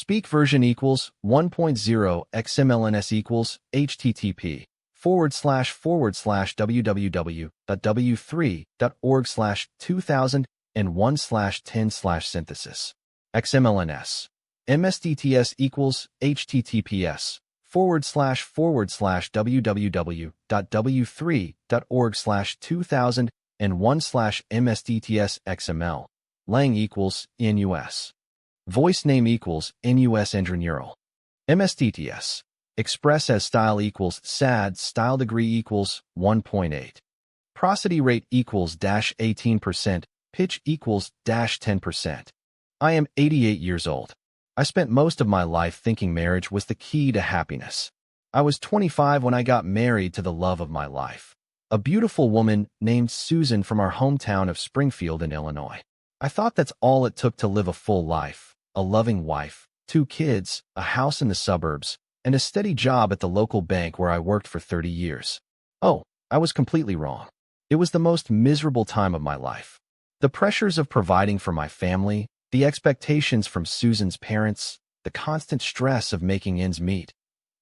Speak version equals 1.0 XMLNS equals http://www.w3.org/2001/10/synthesis. XMLNS. MSDTS equals https://www.w3.org/2001/MSDTS Lang equals NUS. Voice name equals NUS Neural. MSDTS. Express as style equals SAD. Style degree equals 1.8. Prosody rate equals -18%. Pitch equals -10%. I am 88 years old. I spent most of my life thinking marriage was the key to happiness. I was 25 when I got married to the love of my life, a beautiful woman named Susan from our hometown of Springfield in Illinois. I thought that's all it took to live a full life: a loving wife, 2 kids, a house in the suburbs, and a steady job at the local bank where I worked for 30 years. Oh, I was completely wrong. It was the most miserable time of my life. The pressures of providing for my family, the expectations from Susan's parents, the constant stress of making ends meet.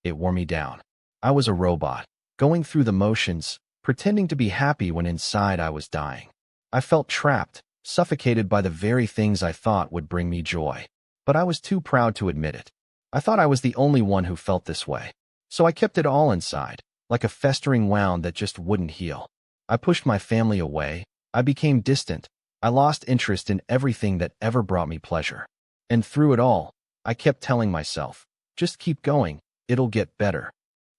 It wore me down. I was a robot, going through the motions, pretending to be happy when inside I was dying. I felt trapped, suffocated by the very things I thought would bring me joy. But I was too proud to admit it. I thought I was the only one who felt this way. So I kept it all inside, like a festering wound that just wouldn't heal. I pushed my family away. I became distant. I lost interest in everything that ever brought me pleasure. And through it all, I kept telling myself, just keep going, it'll get better.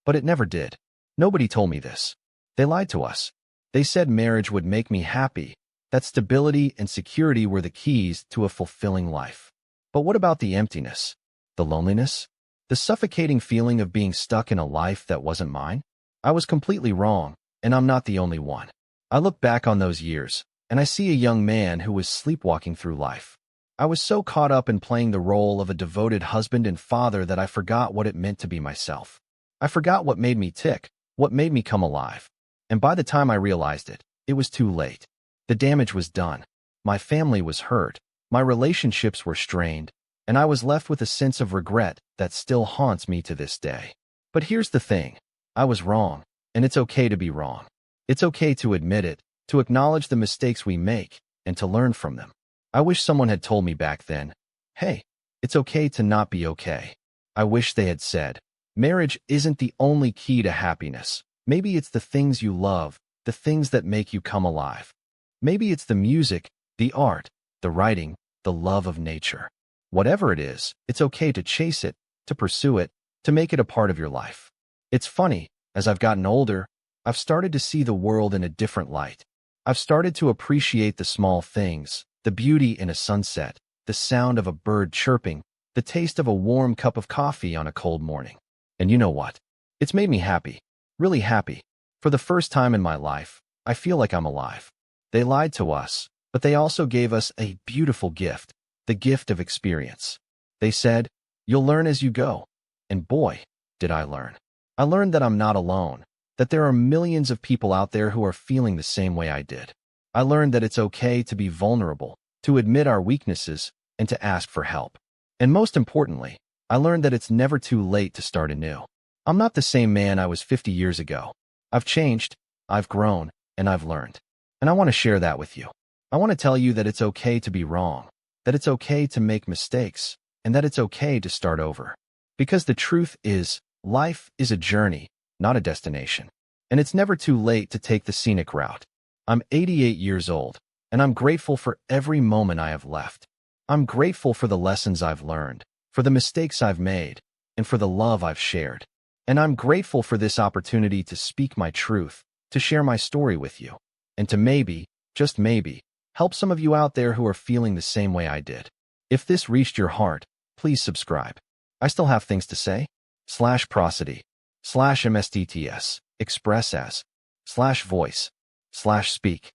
But it never did. Nobody told me this. They lied to us. They said marriage would make me happy, that stability and security were the keys to a fulfilling life. But what about the emptiness? The loneliness? The suffocating feeling of being stuck in a life that wasn't mine? I was completely wrong, and I'm not the only one. I look back on those years, and I see a young man who was sleepwalking through life. I was so caught up in playing the role of a devoted husband and father that I forgot what it meant to be myself. I forgot what made me tick, what made me come alive. And by the time I realized it, it was too late. The damage was done. My family was hurt. My relationships were strained, and I was left with a sense of regret that still haunts me to this day. But here's the thing. I was wrong, and it's okay to be wrong. It's okay to admit it, to acknowledge the mistakes we make, and to learn from them. I wish someone had told me back then, hey, it's okay to not be okay. I wish they had said, marriage isn't the only key to happiness. Maybe it's the things you love, the things that make you come alive. Maybe it's the music, the art, the writing, the love of nature. Whatever it is, it's okay to chase it, to pursue it, to make it a part of your life. It's funny, as I've gotten older, I've started to see the world in a different light. I've started to appreciate the small things, the beauty in a sunset, the sound of a bird chirping, the taste of a warm cup of coffee on a cold morning. And you know what? It's made me happy, really happy. For the first time in my life, I feel like I'm alive. They lied to us, but they also gave us a beautiful gift, the gift of experience. They said, you'll learn as you go. And boy, did I learn. I learned that I'm not alone, that there are millions of people out there who are feeling the same way I did. I learned that it's okay to be vulnerable, to admit our weaknesses, and to ask for help. And most importantly, I learned that it's never too late to start anew. I'm not the same man I was 50 years ago. I've changed, I've grown, and I've learned. And I want to share that with you. I want to tell you that it's okay to be wrong, that it's okay to make mistakes, and that it's okay to start over. Because the truth is, life is a journey, not a destination. And it's never too late to take the scenic route. I'm 88 years old, and I'm grateful for every moment I have left. I'm grateful for the lessons I've learned, for the mistakes I've made, and for the love I've shared. And I'm grateful for this opportunity to speak my truth, to share my story with you, and to maybe, just maybe, help some of you out there who are feeling the same way I did. If this reached your heart, please subscribe. I still have things to say. /prosody, /MSDTS, express as, /voice, /speak.